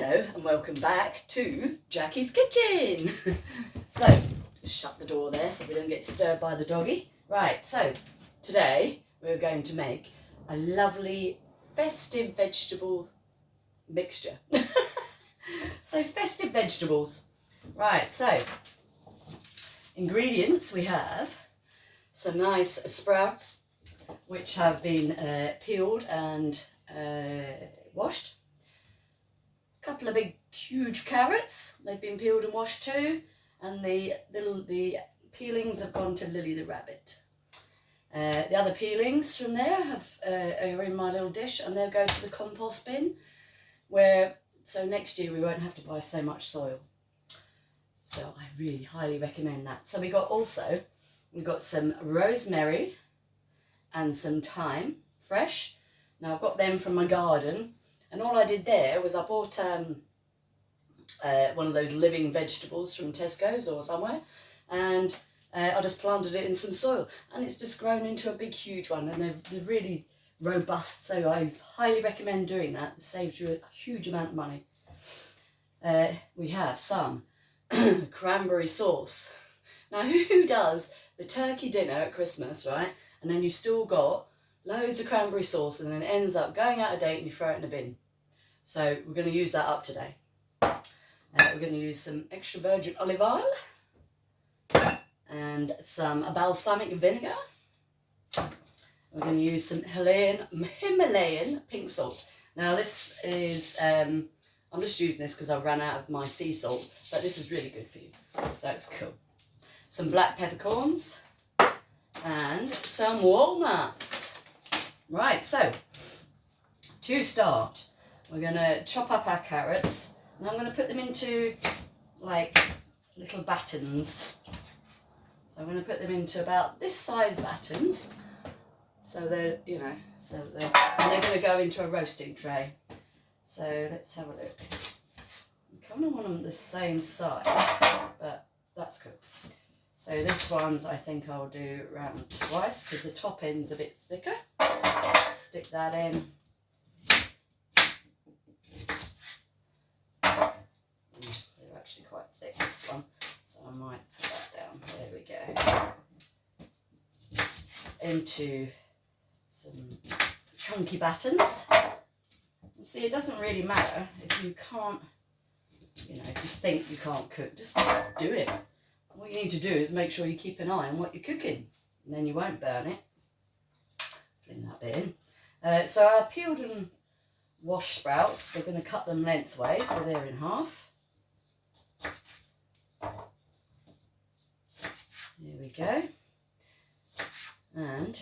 Hello and welcome back to Jackie's Kitchen. So, just shut the door there so we don't get stirred by the doggy. Right, so today we're going to make a lovely festive vegetable mixture. So, festive vegetables. Right, so ingredients, we have some nice sprouts which have been peeled and washed. A couple of big huge carrots, they've been peeled and washed too, and the peelings have gone to Lily the rabbit. The other peelings from there are in my little dish, and they'll go to the compost bin, so next year we won't have to buy so much soil. So I really highly recommend that. So we've got some rosemary and some thyme, fresh. Now I've got them from my garden. And all I did there was I bought one of those living vegetables from Tesco's or somewhere, and I just planted it in some soil, and it's just grown into a big huge one, and they're really robust, so I highly recommend doing that. It saves you a huge amount of money. We have some cranberry sauce. Now who does the turkey dinner at Christmas, right, and then you still got loads of cranberry sauce and then it ends up going out of date and you throw it in the bin. So we're going to use that up today. We're going to use some extra virgin olive oil and some balsamic vinegar. We're going to use some Himalayan pink salt. Now this is, I'm just using this because I've run out of my sea salt, but this is really good for you, so it's cool. Some black peppercorns and some walnuts. Right, so to start, we're going to chop up our carrots, and I'm going to put them into like little battens. So I'm going to put them into about this size battens, so they're, and they're going to go into a roasting tray. So let's have a look. I kind of want them the same size, but that's cool. So this one's, I think I'll do around twice because the top end's a bit thicker. Stick that in. They're actually quite thick, this one, so I might put that down. There we go. Into some chunky battens. And see, it doesn't really matter if you can't, if you think you can't cook, just do it. What you need to do is make sure you keep an eye on what you're cooking, and then you won't burn it. Fling that bit in. So our peeled and washed sprouts, we're going to cut them lengthways, so they're in half. There we go. And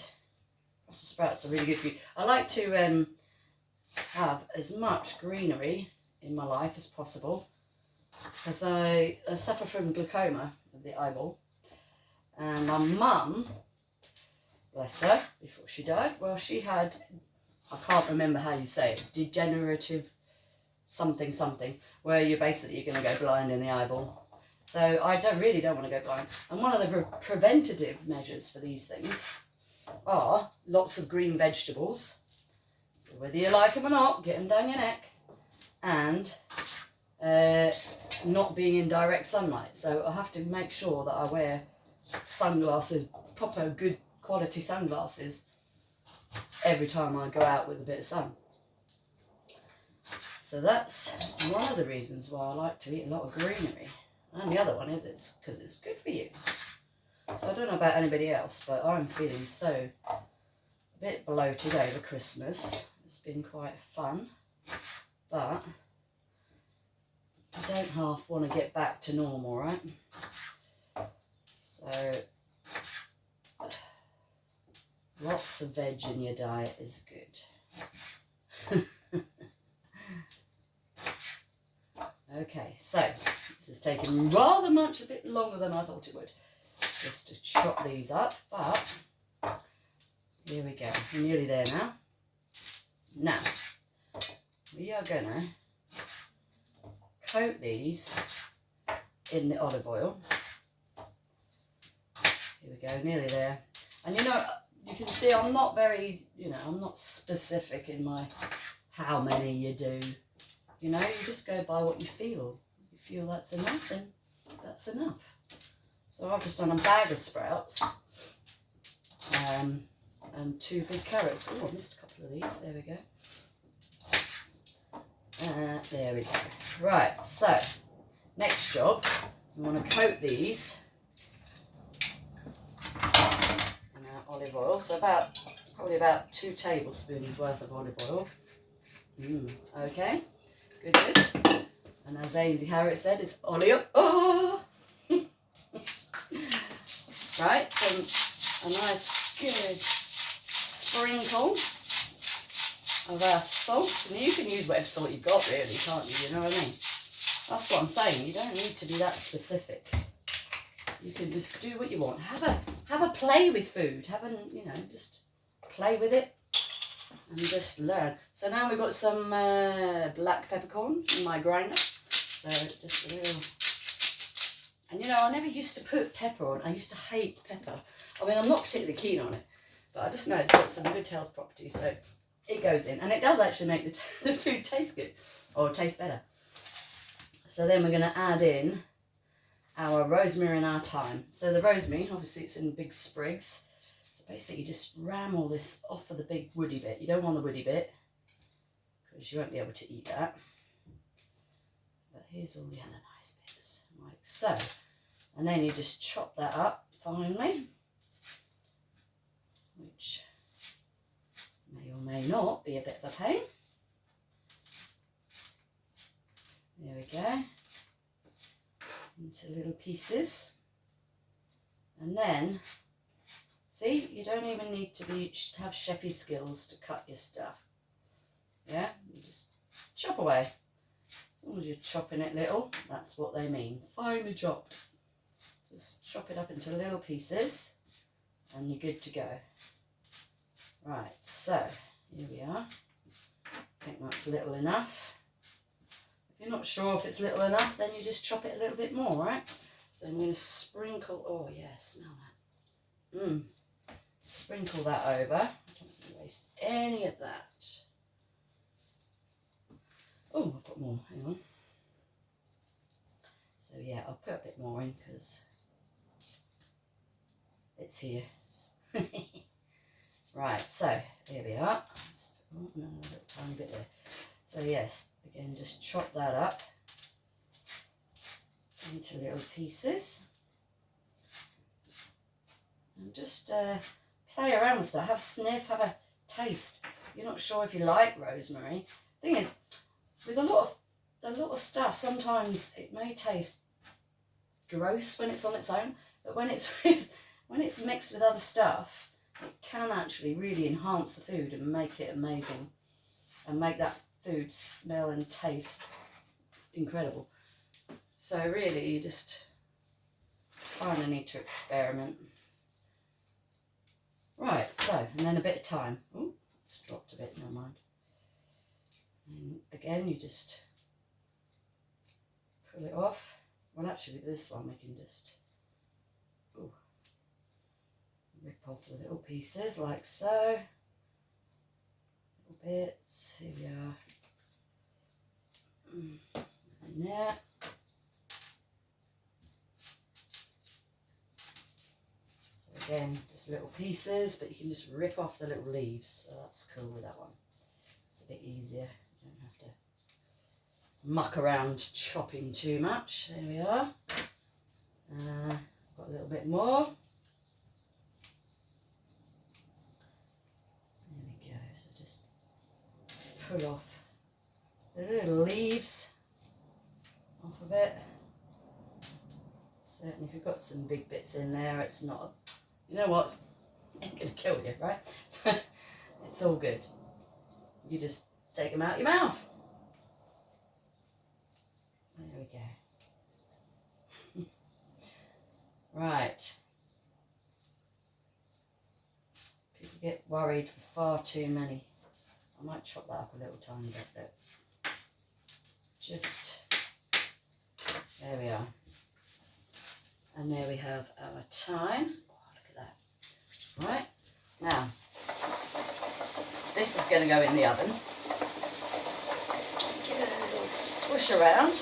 the sprouts are really good for you. I like to have as much greenery in my life as possible, because I suffer from glaucoma of the eyeball, and my mum, bless her, before she died, well, she had, I can't remember how you say it, degenerative something, where you're going to go blind in the eyeball. So I really don't want to go blind. And one of the preventative measures for these things are lots of green vegetables. So whether you like them or not, get them down your neck. And not being in direct sunlight. So I have to make sure that I wear sunglasses, proper good quality sunglasses, every time I go out with a bit of sun. So that's one of the reasons why I like to eat a lot of greenery. And the other one is it's because it's good for you. So I don't know about anybody else, but I'm feeling a bit bloated over Christmas. It's been quite fun, but I don't half want to get back to normal, right? So lots of veg in your diet is good. Okay, so this is taking rather much, a bit longer than I thought it would, just to chop these up, but here we go. We're nearly there now. Now, we are going to coat these in the olive oil. Here we go, nearly there. And you can see I'm not very, I'm not specific in my how many you do. You know, you just go by what you feel. If you feel that's enough, then that's enough. So I've just done a bag of sprouts and 2 big carrots. Oh, I missed a couple of these. There we go. There we go. Right, so next job, you want to coat these in olive oil. So probably about 2 tablespoons worth of olive oil. Okay, good. And as Ainsley Harriott said, it's olio. Oh! Right, a nice good sprinkle of our salt. And you can use whatever salt you've got, really, can't you? You know what I mean? That's what I'm saying. You don't need to be that specific. You can just do what you want. Have a play with food. Just play with it and just learn. So now we've got some black peppercorn in my grinder. So just a little. And I never used to put pepper on. I used to hate pepper. I mean, I'm not particularly keen on it, but I just know it's got some good health properties. So it goes in, and it does actually make the food taste good, or taste better. So then we're going to add in our rosemary and our thyme. So the rosemary, obviously it's in big sprigs. So basically you just ram all this off of the big woody bit. You don't want the woody bit, because you won't be able to eat that. But here's all the other nice bits, like so. And then you just chop that up finely, which may or may not be a bit of a pain. There we go. Into little pieces. And then, see, you don't even need to have chefy skills to cut your stuff. Yeah, you just chop away. As long as you're chopping it little, that's what they mean. Finely chopped. Just chop it up into little pieces and you're good to go. Right, so here we are. I think that's little enough. If you're not sure if it's little enough, then you just chop it a little bit more, right? So I'm going to sprinkle, oh yeah, smell that. Sprinkle that over. I don't want to waste any of that. Oh, I'll put more, hang on. So yeah, I'll put a bit more in because it's here. Right, so here we are. Oh, no, a little tiny bit there. So yes, again, just chop that up into little pieces. And just play around with stuff. Have a sniff, have a taste. You're not sure if you like rosemary. Thing is, with a lot of stuff, sometimes it may taste gross when it's on its own, but when it's mixed with other stuff, it can actually really enhance the food and make it amazing, and make that food smell and taste incredible. So really, you just kind of need to experiment. Right, so, and then a bit of thyme. Oh, it's dropped a bit, never mind. And again, you just pull it off. Well, actually, with this one, we can just rip off the little pieces, like so. Little bits. Here we are. And there. So again, just little pieces, but you can just rip off the little leaves. So that's cool with that one. It's a bit easier. You don't have to muck around chopping too much. There we are. Got a little bit more. There we go. So just pull off the little leaves off of it. Certainly if you've got some big bits in there, it's not, you know what, it ain't going to kill you, right? It's all good. You just take them out your mouth. There we go. Right. People get worried for far too many. I might chop that up a little tiny bit, but just, there we are. And there we have our thyme. Oh, look at that. Right, now, this is going to go in the oven. Give it a little swish around.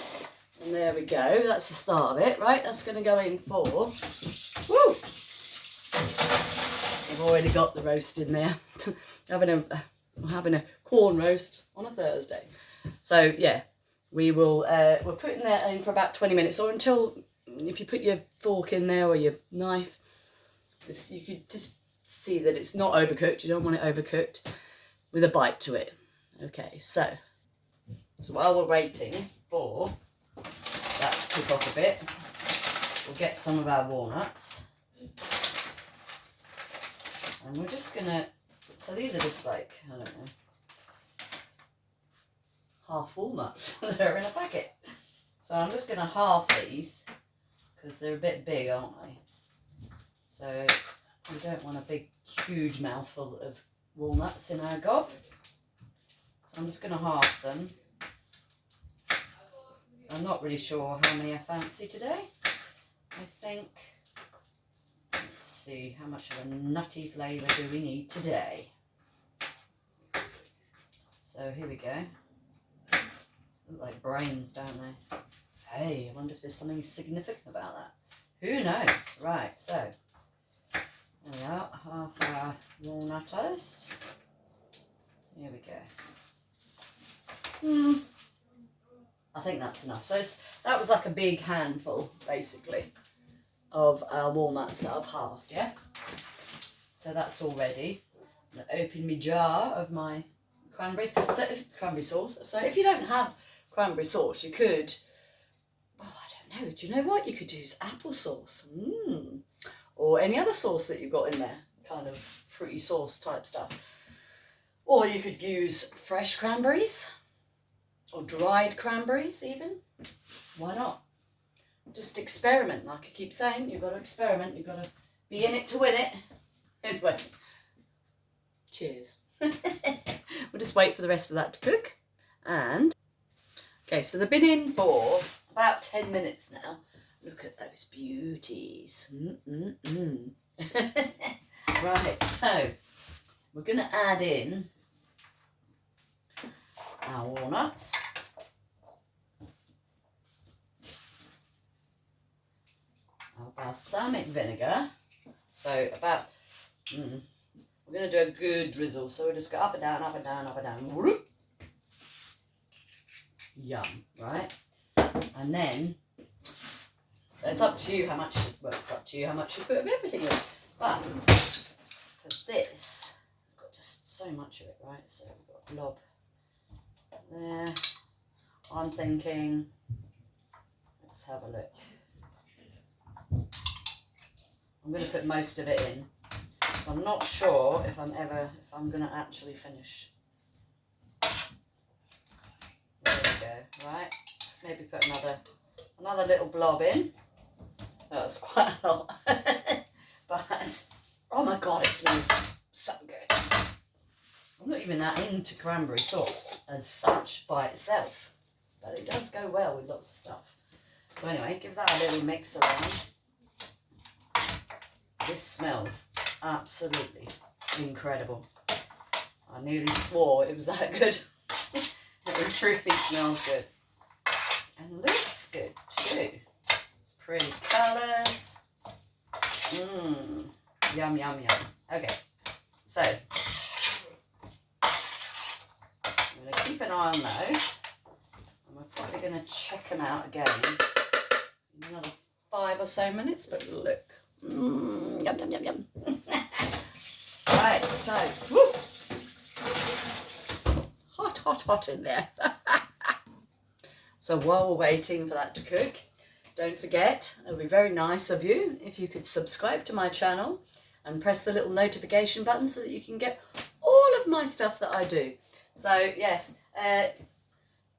And there we go, that's the start of it. Right, that's going to go in for, woo! I've already got the roast in there. having a corn roast on a Thursday. So yeah, we're putting that in for about 20 minutes, or until, if you put your fork in there or your knife, you could just see that it's not overcooked. You don't want it overcooked, with a bite to it. Okay, so while we're waiting for that to cook off a bit, we'll get some of our walnuts. And we're just gonna, so these are just like, I don't know, half walnuts that are in a packet. So I'm just gonna half these, because they're a bit big, aren't they? So we don't want a big, huge mouthful of walnuts in our gob. So I'm just gonna half them. I'm not really sure how many I fancy today. I think, let's see, how much of a nutty flavour do we need today? So here we go. Look like brains, don't they? Hey, I wonder if there's something significant about that. Who knows? Right, so there we are, half our walnutters. Here we go. I think that's enough. So that was like a big handful, basically, of our walnuts that I've halved, yeah? So that's all ready. I'm going to open my jar of my cranberries. Cranberry sauce. So if you don't have cranberry sauce, you could, oh, I don't know, do you know what? You could use applesauce. Or any other sauce that you've got in there, kind of fruity sauce type stuff. Or you could use fresh cranberries. Or dried cranberries even. Why not? Just experiment, like I keep saying. You've got to experiment. You've got to be in it to win it. Anyway, cheers. We'll just wait for the rest of that to cook. And, okay, so they've been in for about 10 minutes now. Look at those beauties. Right, so we're going to add in our walnuts. Our balsamic vinegar. So about, we're going to do a good drizzle. So we'll just go up and down, up and down, up and down. Whoop. Yum, right? And then, it's up to you how much, well, it's up to you how much you put of everything in. But for this, I've got just so much of it, right? So we've got a blob there. I'm thinking, let's have a look. I'm going to put most of it in, so I'm not sure if I'm going to actually finish. There we go. Right, maybe put another little blob in. That's quite a lot. But oh my god, it smells so good. I'm not even that into cranberry sauce as such by itself, but it does go well with lots of stuff. So anyway, give that a little mix around. This smells absolutely incredible. I nearly swore it was that good. It really smells good. And looks good too. It's pretty colours. Yum, yum, yum. Okay, so I'm going to keep an eye on those. And we're probably going to check them out again in another 5 or so minutes, but look. Yum, yum, yum, yum. Right, so, woo. Hot, hot, hot in there. So while we're waiting for that to cook, don't forget, it would be very nice of you if you could subscribe to my channel and press the little notification button so that you can get all of my stuff that I do. So yes,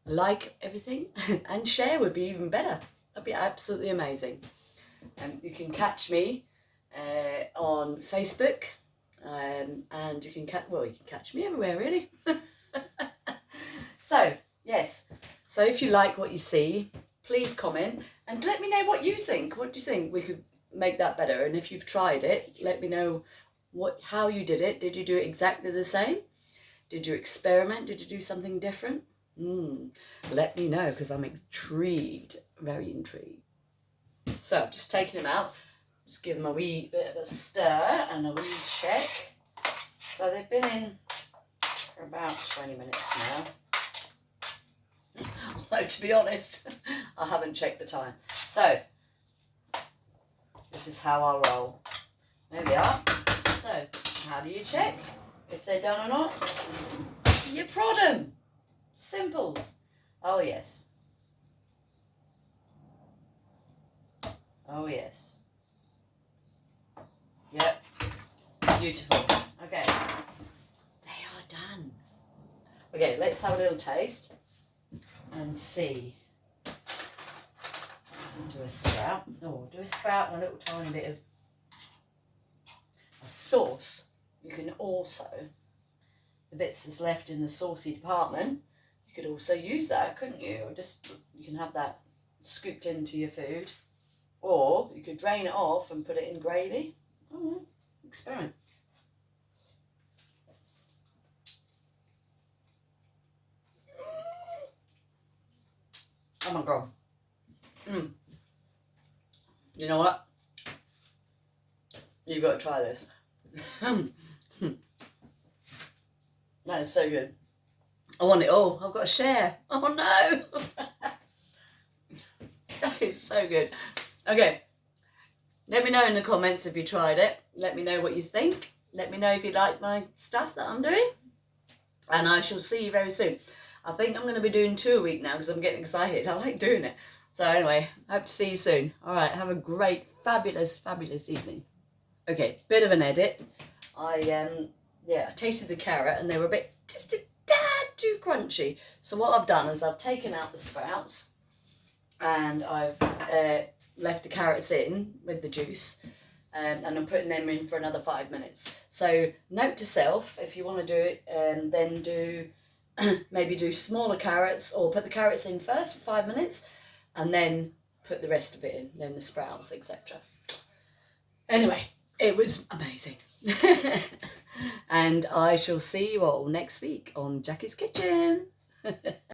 like everything and share would be even better. That'd be absolutely amazing. And you can catch me on Facebook, and you can catch me everywhere really. So yes, so if you like what you see, please comment and let me know what you think. What do you think we could make that better? And if you've tried it, let me know how you did it. Did you do it exactly the same? Did you experiment? Did you do something different? Let me know, because I'm intrigued, very intrigued. So I've just taken them out, just give them a wee bit of a stir and a wee check. So they've been in for about 20 minutes now. Although, to be honest, I haven't checked the time. So this is how I roll. There we are. So how do you check if they're done or not? You prod them. Simples. Oh yes. Oh yes. Yep. Beautiful. Okay. They are done. Okay, let's have a little taste and see. Do a sprout. Oh, do a sprout and a little tiny bit of a sauce. You can also, the bits that's left in the saucy department, you could also use that, couldn't you? Or just, you can have that scooped into your food. Or you could drain it off and put it in gravy. Oh, experiment. Oh my God. You know what? You've got to try this. That is so good. I want it all. I've got to share. Oh no. That is so good. Okay. Let me know in the comments if you tried it. Let me know what you think. Let me know if you like my stuff that I'm doing. And I shall see you very soon. I think I'm going to be doing 2 a week now because I'm getting excited. I like doing it. So anyway, hope to see you soon. All right, have a great, fabulous, fabulous evening. Okay, bit of an edit. I tasted the carrot and they were just a tad too crunchy. So what I've done is I've taken out the sprouts and I've left the carrots in with the juice, and I'm putting them in for another 5 minutes. So note to self, if you want to do it, then do maybe do smaller carrots, or put the carrots in first for 5 minutes and then put the rest of it in, then the sprouts, etc. Anyway, it was amazing. And I shall see you all next week on Jackie's Kitchen.